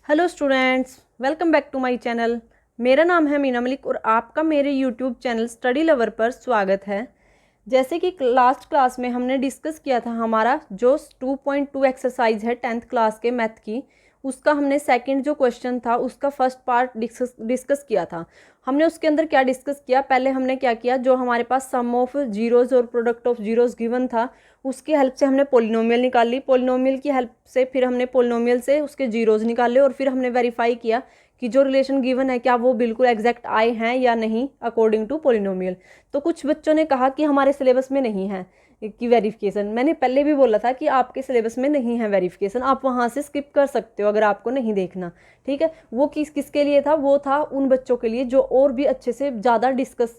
Hello students, welcome back to my channel. मेरा नाम है मीना मलिक और आपका मेरे यूट्यूब चैनल स्टडी लवर पर स्वागत है। जैसे कि लास्ट क्लास में हमने डिस्कस किया था, हमारा जो 2.2 एक्सरसाइज है 10th क्लास के मैथ की, उसका हमने सेकंड जो क्वेश्चन था उसका फर्स्ट पार्ट डिस्कस किया था। हमने उसके अंदर क्या डिस्कस किया, पहले हमने क्या किया, जो हमारे पास सम ऑफ जीरोज़ और प्रोडक्ट ऑफ जीरोज़ गिवन था उसकी हेल्प से हमने पोलिनोमियल निकाल ली। पोलिनोमियल की हेल्प से फिर हमने पोलिनोमियल से उसके जीरोज़ निकाले और फिर हमने वेरीफाई किया कि जो रिलेशन गिवन है क्या वो बिल्कुल एग्जैक्ट आए हैं या नहीं अकॉर्डिंग टू पोलिनोमियल। तो कुछ बच्चों ने कहा कि हमारे सिलेबस में नहीं है कि वेरिफिकेशन। मैंने पहले भी बोला था कि आपके सिलेबस में नहीं है वेरिफिकेशन, आप वहाँ से स्किप कर सकते हो अगर आपको नहीं देखना। ठीक है, वो किसके लिए था, वो था उन बच्चों के लिए जो और भी अच्छे से ज़्यादा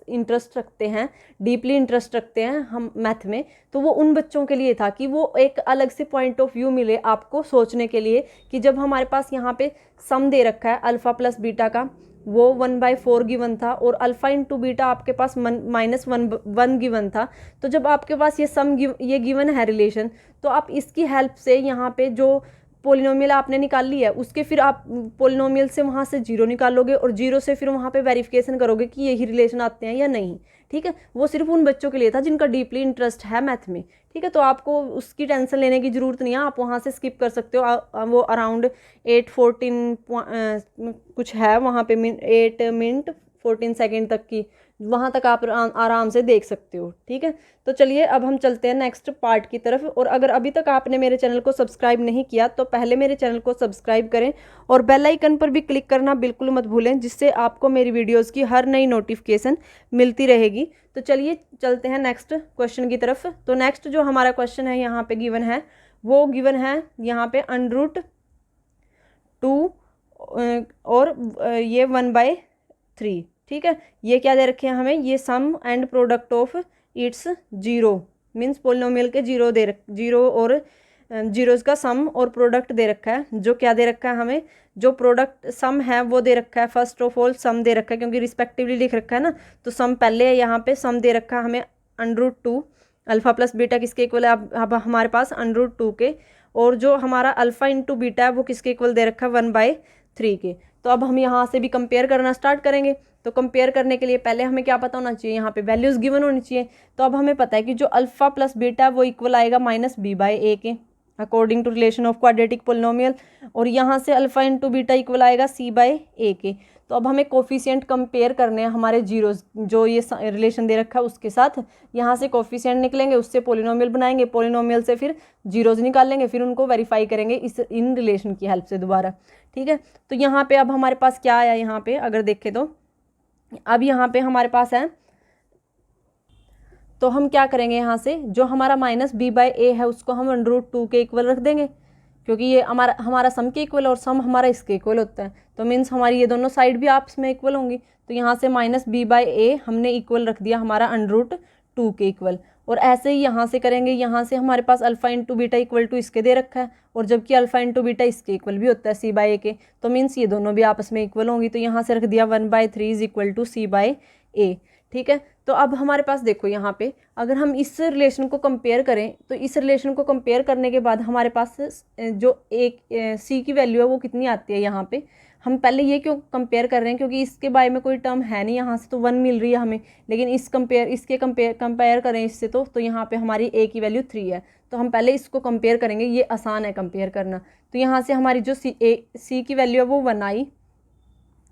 इंटरेस्ट रखते हैं, डीपली इंटरेस्ट रखते हैं हम मैथ में। तो वो उन बच्चों के लिए था कि वो एक अलग से पॉइंट ऑफ व्यू मिले आपको सोचने के लिए कि जब हमारे पास यहाँ पे सम दे रखा है अल्फ़ा प्लस बीटा का, वो 1/4 गिवन था और अल्फ़ा इंटू बीटा आपके पास -1 गिवन था। तो जब आपके पास ये गिवन है रिलेशन, तो आप इसकी हेल्प से यहाँ पे जो पोलिनोमियल आपने निकाल ली है उसके फिर आप पोलिनोमियल से वहाँ से जीरो निकालोगे और जीरो से फिर वहाँ पे वेरिफिकेशन करोगे कि यही रिलेशन आते हैं या नहीं। ठीक है, वो सिर्फ उन बच्चों के लिए था जिनका डीपली इंटरेस्ट है मैथ में। ठीक है, तो आपको उसकी टेंशन लेने की ज़रूरत नहीं है, आप वहाँ से स्किप कर सकते हो। वो अराउंड 8:14 कुछ है वहाँ पे, 8 मिनट 14 सेकेंड तक की, वहाँ तक आप आराम से देख सकते हो। ठीक है, तो चलिए अब हम चलते हैं नेक्स्ट पार्ट की तरफ। और अगर अभी तक आपने मेरे चैनल को सब्सक्राइब नहीं किया तो पहले मेरे चैनल को सब्सक्राइब करें और बेल आइकन पर भी क्लिक करना बिल्कुल मत भूलें, जिससे आपको मेरी वीडियोज़ की हर नई नोटिफिकेशन मिलती रहेगी। तो चलिए चलते हैं नेक्स्ट क्वेश्चन की तरफ। तो नेक्स्ट जो हमारा क्वेश्चन है यहाँ पे गिवन है, वो गिवन है यहाँ पे √2 और ये 1/3। ठीक है, ये क्या दे रखे हैं हमें, ये sum and product of its zero, means polynomial के जीरो और जीरोज़ का सम और प्रोडक्ट दे रखा है। जो क्या दे रखा है हमें, जो प्रोडक्ट सम है वो दे रखा है। फर्स्ट ऑफ ऑल सम दे रखा है क्योंकि रिस्पेक्टिवली लिख रखा है ना, तो सम पहले है, यहाँ पे सम दे रखा है हमें √2। अल्फ़ा प्लस बीटा किसके इक्वल है, अब हमारे पास √2 के, और जो हमारा अल्फ़ा इंटू बीटा है वो किसके इक्वल दे रखा है 1/3 के। तो अब हम यहाँ से भी कंपेयर करना स्टार्ट करेंगे। तो कंपेयर करने के लिए पहले हमें क्या पता होना चाहिए, यहाँ पे वैल्यूज़ गिवन होनी चाहिए। तो अब हमें पता है कि जो अल्फ़ा प्लस बीटा है वो इक्वल आएगा -b/a के according to relation of quadratic polynomial, और यहाँ से अल्फ़ा इंटू बीटा इक्वल आएगा c/a के। तो अब हमें कोफिशिएंट कंपेयर करने हैं हमारे जीरोज़, जो ये रिलेशन दे रखा है उसके साथ। यहाँ से कोफिशिएंट निकलेंगे, उससे पोलिनोमियल बनाएंगे, पोलिनोमियल से फिर जीरोज़ निकालेंगे, फिर उनको वेरीफाई करेंगे इन रिलेशन की हेल्प से दोबारा। ठीक है, तो यहाँ पे अब हमारे पास क्या आया, यहाँ पे अगर देखें तो अब यहाँ पे हमारे पास है, तो हम क्या करेंगे, यहाँ से जो हमारा -b/a है उसको हम √2 के इक्वल रख देंगे, क्योंकि ये हमारा सम के इक्वल और सम हमारा इसके इक्वल होता है। तो मीन्स हमारी ये दोनों साइड भी आपस में इक्वल होंगी। तो यहाँ से -b/a हमने इक्वल रख दिया हमारा √2 के इक्वल। और ऐसे ही यहाँ से करेंगे, यहाँ से हमारे पास alpha into beta equal to इसके दे रखा है, और जबकि अल्फ़ा इंटू बीटा इसके इक्वल भी होता है c/a के, तो मीन्स ये दोनों भी आपस में इक्वल होंगी। तो यहाँ से रख दिया 1/3 इज इक्वल टू c/a। ठीक है, तो अब हमारे पास देखो यहाँ पे अगर हम इस रिलेशन को कंपेयर करें, तो इस रिलेशन को कंपेयर करने के बाद हमारे पास जो एक c की वैल्यू है वो कितनी आती है। यहाँ पे हम पहले ये क्यों कंपेयर कर रहे हैं, क्योंकि इसके बारे में कोई टर्म है नहीं, यहाँ से तो 1 मिल रही है हमें, लेकिन इसके कंपेयर करें इससे तो यहाँ पे हमारी a की वैल्यू 3 है। तो हम पहले इसको कंपेयर करेंगे, ये आसान है कंपेयर करना। तो यहाँ से हमारी जो c की वैल्यू है वो 1 आई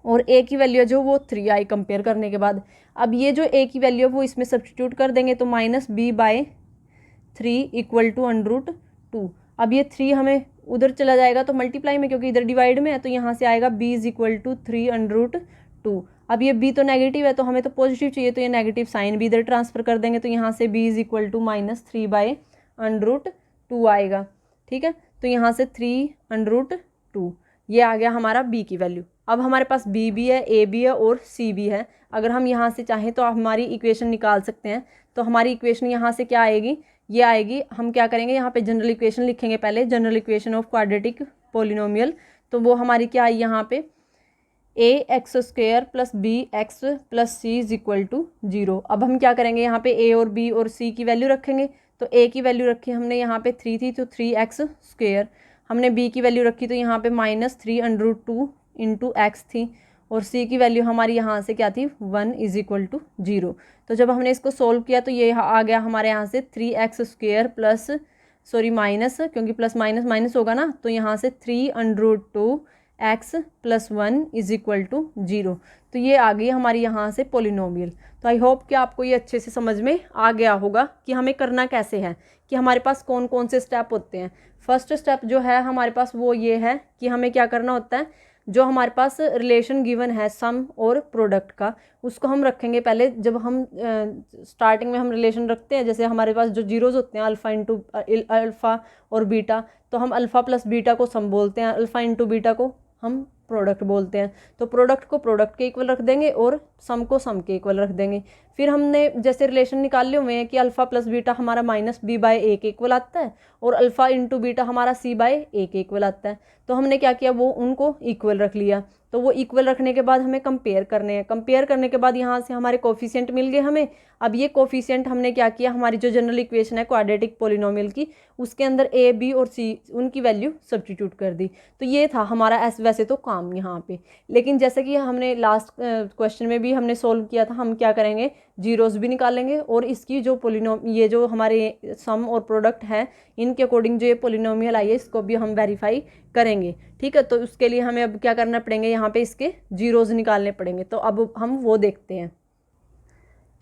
और a की वैल्यू है जो वो 3 आई कंपेयर करने के बाद। अब ये जो a की वैल्यू है वो इसमें सब्स्टिट्यूट कर देंगे, तो -b/3 इक्वल टू √2। अब ये 3 हमें उधर चला जाएगा तो मल्टीप्लाई में, क्योंकि इधर डिवाइड में है, तो यहाँ से आएगा b इज इक्वल टू 3 √2। अब ये b तो नेगेटिव है तो हमें तो पॉजिटिव चाहिए, तो ये नेगेटिव साइन भी इधर ट्रांसफर कर देंगे, तो यहाँ से b इज इक्वल टू -3/√2 आएगा। ठीक है, तो यहाँ से 3√2 ये आ गया हमारा b की वैल्यू। अब हमारे पास b भी है, a भी है और c भी है। अगर हम यहाँ से चाहें तो हमारी इक्वेशन निकाल सकते हैं। तो हमारी इक्वेशन यहाँ से क्या आएगी, ये आएगी, हम क्या करेंगे यहाँ पे जनरल इक्वेशन लिखेंगे पहले, general equation of quadratic polynomial. तो वो हमारी क्या आई यहाँ पे, ax² + bx + c is equal to 0। अब हम क्या करेंगे, यहाँ पे a और b और c की वैल्यू रखेंगे। तो a की वैल्यू रखी हमने यहाँ पे 3 थी, तो 3x²। हमने b की वैल्यू रखी तो यहाँ पे -3√2 इंटू एक्स थी, और c की वैल्यू हमारी यहाँ से क्या थी 1 = 0। तो जब हमने इसको सोल्व किया तो ये आ गया हमारे यहाँ से 3x² प्लस माइनस, क्योंकि प्लस माइनस माइनस होगा ना, तो यहाँ से 3√2 x + 1 = 0। तो ये आ गई हमारी यहाँ से पोलिनोमियल। तो आई होप कि आपको ये अच्छे से समझ में आ गया होगा कि हमें करना कैसे है, कि हमारे पास कौन कौन से स्टेप होते हैं। फर्स्ट स्टेप जो है हमारे पास वो ये है कि हमें क्या करना होता है, जो हमारे पास रिलेशन गिवन है सम और प्रोडक्ट का, उसको हम रखेंगे पहले। जब हम स्टार्टिंग में हम रिलेशन रखते हैं, जैसे हमारे पास जो जीरोज़ होते हैं अल्फ़ा और बीटा, तो हम अल्फ़ा प्लस बीटा को सम बोलते हैं, अल्फ़ा इंटू बीटा को हम प्रोडक्ट बोलते हैं। तो प्रोडक्ट को प्रोडक्ट के इक्वल रख देंगे और सम को सम के इक्वल रख देंगे। फिर हमने जैसे रिलेशन निकाले हुए हैं कि अल्फ़ा प्लस बीटा हमारा -b/a के इक्वल आता है, और अल्फ़ा इंटू बीटा हमारा c/a के इक्वल आता है। तो हमने क्या किया, वो उनको इक्वल रख लिया। तो वो इक्वल रखने के बाद हमें कंपेयर करने हैं। कंपेयर करने के बाद यहाँ से हमारे कोफिशिएंट मिल गए हमें। अब ये कोफिशिएंट हमने क्या किया, हमारी जो जनरल इक्वेशन है क्वाड्रेटिक पोलिनोमियल की, उसके अंदर a, b और c उनकी वैल्यू सब्स्टिट्यूट कर दी। तो ये था हमारा वैसे तो काम यहाँ पे। लेकिन जैसे कि हमने लास्ट क्वेश्चन में भी हमने सोल्व किया था, हम क्या करेंगे, जीरोज़ भी निकालेंगे और इसकी जो ये जो हमारे सम और प्रोडक्ट है, इनके अकॉर्डिंग जो ये पोलिनोमियल आई है, इसको भी हम वेरीफाई करेंगे। ठीक है, तो उसके लिए हमें अब क्या करना पड़ेंगे, यहाँ पे इसके जीरोज़ निकालने पड़ेंगे। तो अब हम वो देखते हैं।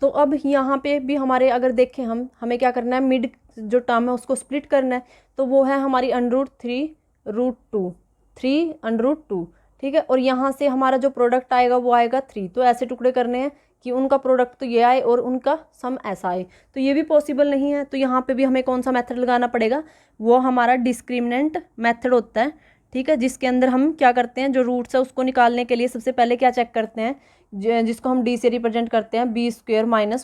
तो अब यहाँ पे भी हमारे अगर देखें हमें क्या करना है, मिड जो टर्म है उसको स्प्लिट करना है। तो वो है हमारी √3√2 ठीक है, और यहाँ से हमारा जो प्रोडक्ट आएगा वो आएगा 3। तो ऐसे टुकड़े करने हैं कि उनका प्रोडक्ट तो ये आए और उनका सम ऐसा आए। तो ये भी पॉसिबल नहीं है। तो यहाँ पे भी हमें कौन सा मेथड लगाना पड़ेगा, वो हमारा डिस्क्रिमिनेंट मेथड होता है। ठीक है, जिसके अंदर हम क्या करते हैं, जो रूट्स है उसको निकालने के लिए सबसे पहले क्या चेक करते हैं, जिसको हम d से रिप्रेजेंट करते हैं b² -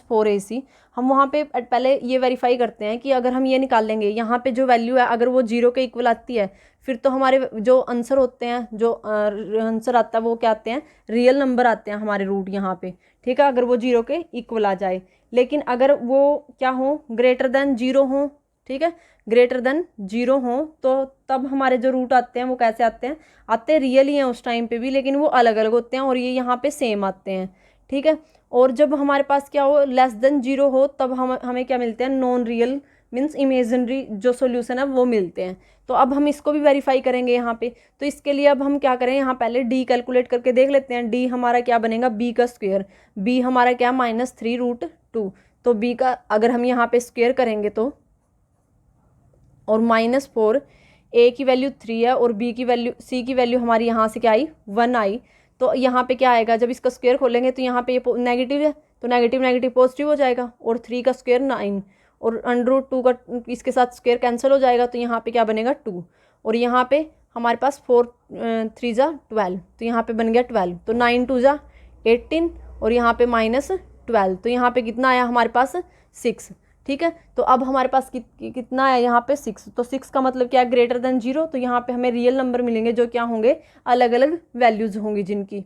4ac। हम वहाँ पे पहले ये वेरीफाई करते हैं कि अगर हम ये निकाल लेंगे, यहाँ पे जो वैल्यू है अगर वो 0 के इक्वल आती है, फिर तो हमारे जो आंसर होते हैं, जो आंसर आता है वो क्या आते हैं, रियल नंबर आते हैं हमारे रूट यहाँ पे। ठीक है, अगर वो 0 के इक्वल आ जाए। लेकिन अगर वो क्या हो, ग्रेटर देन 0 हो, ठीक है, ग्रेटर देन 0 हो, तो तब हमारे जो रूट आते हैं वो कैसे आते हैं रियल ही हैं उस टाइम पे भी, लेकिन वो अलग अलग होते हैं और ये यहाँ पे सेम आते हैं। ठीक है, और जब हमारे पास क्या हो, लेस देन 0 हो, तब हमें क्या मिलते हैं, नॉन रियल मीन्स इमेजिनरी जो सॉल्यूशन है वो मिलते हैं। तो अब हम इसको भी वेरीफाई करेंगे यहाँ पे। तो इसके लिए अब हम क्या करें, यहाँ पहले d कैलकुलेट करके देख लेते हैं। d हमारा क्या बनेगा, b का स्क्वायर, b हमारा क्या -3√2। तो b का अगर हम यहाँ पे स्क्वायर करेंगे तो, और -4, a की वैल्यू 3 है और b की वैल्यू, c की वैल्यू हमारी यहाँ से क्या आई 1 आई। तो यहाँ पे क्या आएगा, जब इसका स्क्वायर खोलेंगे तो यहाँ पे ये नेगेटिव है, तो नेगेटिव नेगेटिव पॉजिटिव हो जाएगा, और 3 का स्क्वायर 9, और √2 का इसके साथ स्क्वायर कैंसिल हो जाएगा, तो यहाँ पे क्या बनेगा 2, और यहाँ पे हमारे पास 4 3 = 12, तो यहाँ पे बन गया 12। तो 9 2 = 18 और यहाँ पे -12, तो यहाँ पे कितना आया हमारे पास 6। ठीक है, तो अब हमारे पास कितना है यहाँ पे 6। तो 6 का मतलब क्या है, ग्रेटर देन 0। तो यहाँ पे हमें रियल नंबर मिलेंगे जो क्या होंगे, अलग अलग वैल्यूज होंगी जिनकी।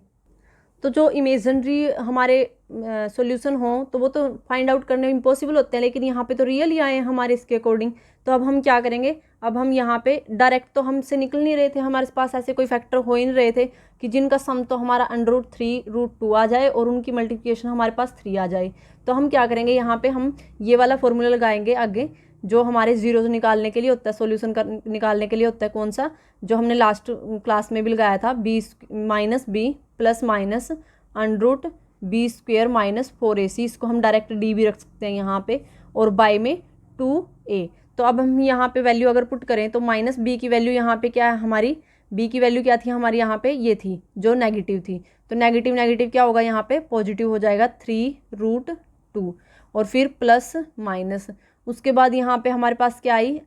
तो जो इमेजिनरी हमारे सॉल्यूशन हो तो वो तो फाइंड आउट करने में इम्पॉसिबल होते हैं, लेकिन यहाँ पे तो रियल ही आए हैं हमारे इसके अकॉर्डिंग। तो अब हम क्या करेंगे, अब हम यहाँ पे डायरेक्ट तो हमसे निकल नहीं रहे थे, हमारे पास ऐसे कोई फैक्टर हो ही नहीं रहे थे कि जिनका सम तो हमारा √3√2 आ जाए और उनकी मल्टीप्लिकेशन हमारे पास 3 आ जाए। तो हम क्या करेंगे, यहाँ पे हम ये वाला फॉर्मूला लगाएंगे आगे, जो हमारे जीरोज निकालने के लिए होता है, सॉल्यूशन निकालने के लिए होता है। कौन सा, जो हमने लास्ट क्लास में भी लगाया था, b ± √b² - 4ac। इसको हम डायरेक्ट d भी रख सकते हैं यहाँ पे, और बाय में 2a। तो अब हम यहाँ पे वैल्यू अगर पुट करें तो -b की वैल्यू यहाँ पे क्या है, हमारी b की वैल्यू क्या थी हमारी, यहाँ पे ये थी जो नेगेटिव थी। तो नेगेटिव नेगेटिव क्या होगा, यहाँ पे पॉजिटिव हो जाएगा 3√2, और फिर प्लस माइनस, उसके बाद यहाँ पे हमारे पास क्या आई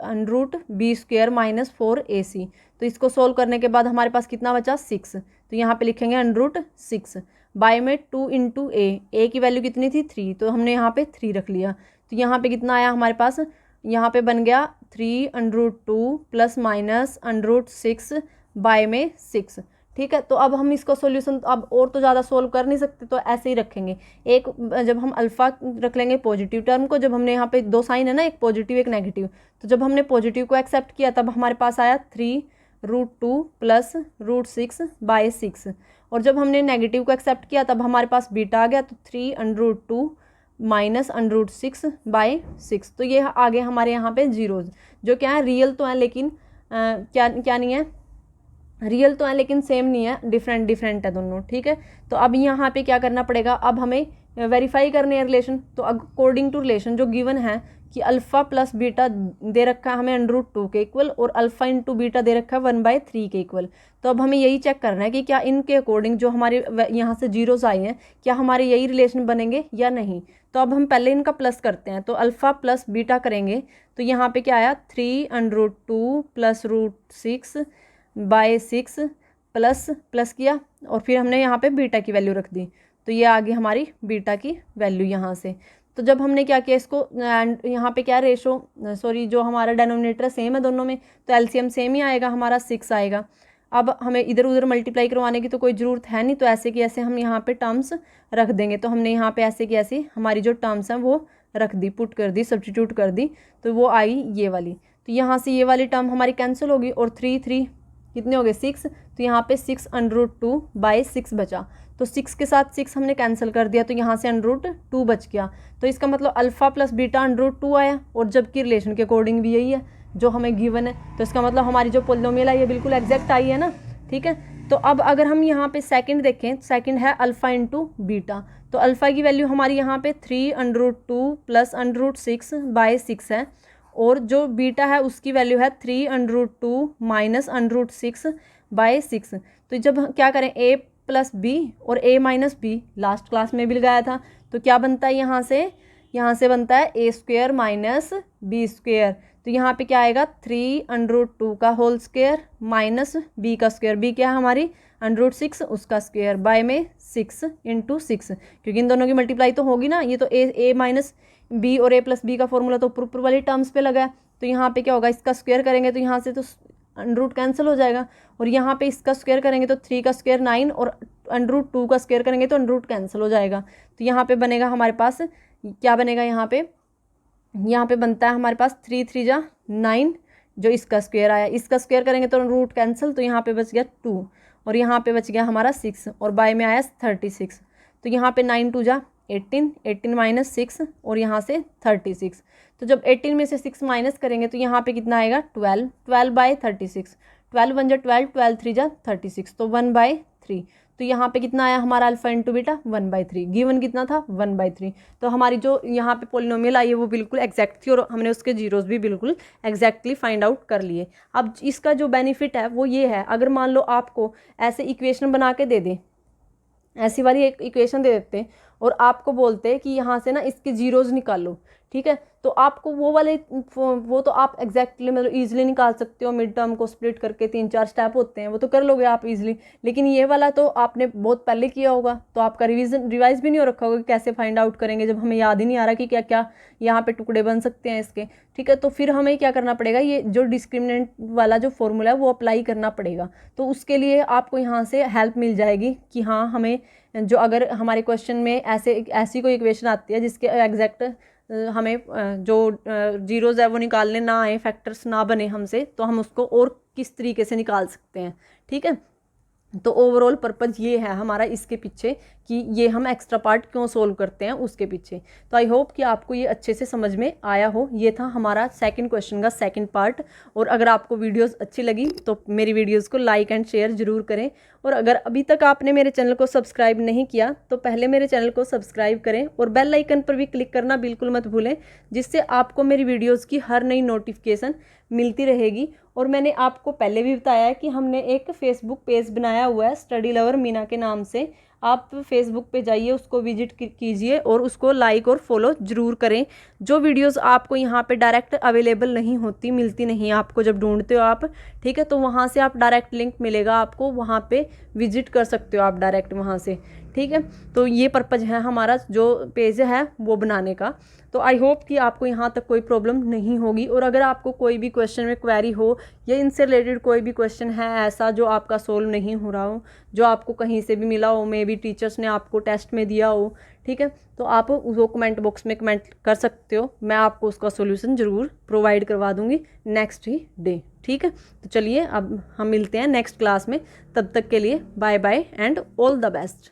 √b² - 4ac। तो इसको सोल्व करने के बाद हमारे पास कितना बचा 6। तो यहाँ पे लिखेंगे √6 बाय में 2 × a की वैल्यू कितनी थी 3, तो हमने यहाँ पे 3 रख लिया। तो यहाँ पे कितना आया हमारे पास, यहाँ पे बन गया 3 √2 ± √6 बाय में 6। ठीक है। तो अब हम इसका सॉल्यूशन अब और तो ज़्यादा सोल्व कर नहीं सकते, तो ऐसे ही रखेंगे। एक जब हम अल्फ़ा रख लेंगे पॉजिटिव टर्म को, जब हमने यहाँ पे दो साइन है ना, एक पॉजिटिव एक नेगेटिव, तो जब हमने पॉजिटिव को एक्सेप्ट किया तब हमारे पास आया 3√2 प्लस √6/6, और जब हमने नेगेटिव को एक्सेप्ट किया तब हमारे पास बीटा आ गया, तो 3√2 माइनस √6/6। तो ये आ गए हमारे यहाँ पे जीरोज, जो क्या है रियल तो है लेकिन क्या नहीं है, रियल तो है लेकिन सेम नहीं है, डिफरेंट डिफरेंट है दोनों, ठीक है। तो अब यहाँ पे क्या करना पड़ेगा, अब हमें वेरीफाई करने हैं रिलेशन। तो अकॉर्डिंग टू रिलेशन जो गिवन है कि अल्फ़ा प्लस बीटा दे रखा है हमें √2 के इक्वल, और अल्फ़ा इंटू बीटा दे रखा है 1/3 के इक्वल। तो अब हमें यही चेक करना है कि क्या इनके अकॉर्डिंग जो हमारे यहाँ से जीरोस आए हैं, क्या हमारे यही रिलेशन बनेंगे या नहीं। तो अब हम पहले इनका प्लस करते हैं, तो अल्फ़ा प्लस बीटा करेंगे, तो यहाँ पे क्या आया 3√2 प्लस √6/6 प्लस किया, और फिर हमने यहाँ पे बीटा की वैल्यू रख दी, तो ये आ गई हमारी बीटा की वैल्यू यहाँ से। तो जब हमने क्या किया इसको, यहाँ पे क्या जो हमारा डेनोमिनेटर सेम है दोनों में, तो एलसीएम सेम ही आएगा, हमारा 6 आएगा। अब हमें इधर उधर मल्टीप्लाई करवाने की तो कोई ज़रूरत है नहीं, तो ऐसे की ऐसे हम यहाँ पे टर्म्स रख देंगे। तो हमने यहाँ पे ऐसे की ऐसी हमारी जो टर्म्स हैं वो रख दी, पुट कर दी, सब्स्टिट्यूट कर दी, तो वो आई ये वाली। तो यहाँ से ये वाली टर्म हमारी कैंसिल होगी, और 3 कितने हो गए 6, तो यहाँ पे 6√2/6 बचा। तो 6 के साथ 6 हमने कैंसिल कर दिया, तो यहाँ से √2 बच गया। तो इसका मतलब अल्फ़ा प्लस बीटा √2 आया, और जबकि रिलेशन के अकॉर्डिंग भी यही है जो हमें गिवन है, तो इसका मतलब हमारी जो पोलिनोमियल है ये बिल्कुल एग्जैक्ट आई है ना, ठीक है। तो अब अगर हम यहाँ पे सेकंड देखें, सेकंड है अल्फ़ा इंटू बीटा, तो अल्फ़ा की वैल्यू हमारी यहाँ पे 3√2 प्लस √6/6 है, और जो बीटा है उसकी वैल्यू है 3√2 माइनस √6/6। तो जब क्या करें a प्लस बी और a minus B, last class में भी लगाया था, तो क्या बनता है यहाँ से बनता है a² माइनस b²। तो यहाँ पे क्या आएगा 3√2 का होल स्क्वायर माइनस b का स्क्वायर, b क्या है हमारी √6 उसका स्क्वायर, बाय में 6 × 6, क्योंकि इन दोनों की मल्टीप्लाई तो होगी ना, ये तो a माइनस बी और a प्लस बी का फॉर्मूला तो ऊपर वाली टर्म्स पे लगा है। तो यहाँ पे क्या होगा, इसका स्क्वायर करेंगे तो यहाँ से तो √ कैंसिल हो जाएगा, और यहाँ पे इसका स्क्वायर करेंगे तो 3 का स्क्वायर 9, और √2 का स्क्वायर करेंगे तो √ कैंसिल हो जाएगा। तो यहाँ पे बनेगा हमारे पास क्या बनेगा, यहाँ पे बनता है हमारे पास 3 3 जा 9, जो इसका स्क्वायर आया, इसका स्क्वायर करेंगे तो √ कैंसिल, तो यहाँ पे बच गया 2, और यहाँ पे बच गया हमारा 6, और बाय में आया 36। तो यहाँ पे 9 2 जा 18 माइनस 6, और यहाँ से 36। तो जब 18 में से 6 माइनस करेंगे तो यहाँ पे कितना आएगा 12/36, 12 1 जा 12, 12 3 जा 36, तो 1/3। तो यहाँ पे कितना आया हमारा अल्फ़ा इंटू बीटा 1/3, गिवन कितना था 1/3। तो हमारी जो यहाँ पे पोलिनोमियल आई है वो बिल्कुल एग्जैक्ट थी, और हमने उसके जीरोस भी बिल्कुल एग्जैक्टली फाइंड आउट कर लिए। अब इसका जो बेनिफिट है वो ये है, अगर मान लो आपको ऐसे इक्वेशन बना के दे दें, ऐसी वाली एक इक्वेशन दे देते और आपको बोलते कि यहाँ से ना इसके जीरोज निकालो, ठीक है, तो आपको वो तो आप एग्जैक्टली मतलब ईजिली निकाल सकते हो, मिड टर्म को स्प्लिट करके 3-4 स्टेप होते हैं, वो तो कर लोगे आप इजीली। लेकिन ये वाला तो आपने बहुत पहले किया होगा, तो आपका रिवाइज भी नहीं हो रखा होगा कि कैसे फाइंड आउट करेंगे, जब हमें याद ही नहीं आ रहा कि क्या क्या यहाँ पे टुकड़े बन सकते हैं इसके, ठीक है। तो फिर हमें क्या करना पड़ेगा, ये जो डिस्क्रिमिनेंट वाला जो फॉर्मूला है वो अप्लाई करना पड़ेगा। तो उसके लिए आपको यहाँ से हेल्प मिल जाएगी कि हाँ, हमें जो अगर हमारे क्वेश्चन में ऐसी कोई इक्वेशन आती है जिसके एग्जैक्ट हमें जो जीरोज है वो निकालने ना आए, फैक्टर्स ना बने हमसे, तो हम उसको और किस तरीके से निकाल सकते हैं, ठीक है। तो ओवरऑल पर्पज़ ये है हमारा इसके पीछे कि ये हम एक्स्ट्रा पार्ट क्यों सोल्व करते हैं उसके पीछे। तो आई होप कि आपको ये अच्छे से समझ में आया हो। ये था हमारा सेकंड क्वेश्चन का सेकंड पार्ट। और अगर आपको वीडियोस अच्छी लगी तो मेरी वीडियोस को लाइक एंड शेयर ज़रूर करें, और अगर अभी तक आपने मेरे चैनल को सब्सक्राइब नहीं किया तो पहले मेरे चैनल को सब्सक्राइब करें और बेल आइकन पर भी क्लिक करना बिल्कुल मत भूलें, जिससे आपको मेरी वीडियोज़ की हर नई नोटिफिकेशन मिलती रहेगी। और मैंने आपको पहले भी बताया है कि हमने एक फेसबुक पेज बनाया हुआ है स्टडी लवर मीना के नाम से, आप फेसबुक पे जाइए, उसको विजिट कीजिए और उसको लाइक और फॉलो ज़रूर करें। जो वीडियोस आपको यहाँ पे डायरेक्ट अवेलेबल नहीं होती, मिलती नहीं आपको जब ढूंढते हो आप, ठीक है, तो वहाँ से आप डायरेक्ट लिंक मिलेगा आपको, वहाँ पे विजिट कर सकते हो आप डायरेक्ट वहाँ से, ठीक है। तो ये पर्पज़ है हमारा जो पेज है वो बनाने का। तो आई होप कि आपको यहाँ तक कोई प्रॉब्लम नहीं होगी। और अगर आपको कोई भी क्वेश्चन में क्वेरी हो या इनसे रिलेटेड कोई भी क्वेश्चन है ऐसा जो आपका सोल्व नहीं हो रहा हो, जो आपको कहीं से भी मिला हो, मे बी टीचर्स ने आपको टेस्ट में दिया हो, ठीक है, तो आप वो कमेंट बॉक्स में कमेंट कर सकते हो। मैं आपको उसका सोल्यूशन ज़रूर प्रोवाइड करवा दूँगी नेक्स्ट ही डे, ठीक है। तो चलिए अब हम मिलते हैं नेक्स्ट क्लास में, तब तक के लिए bye bye and all the best.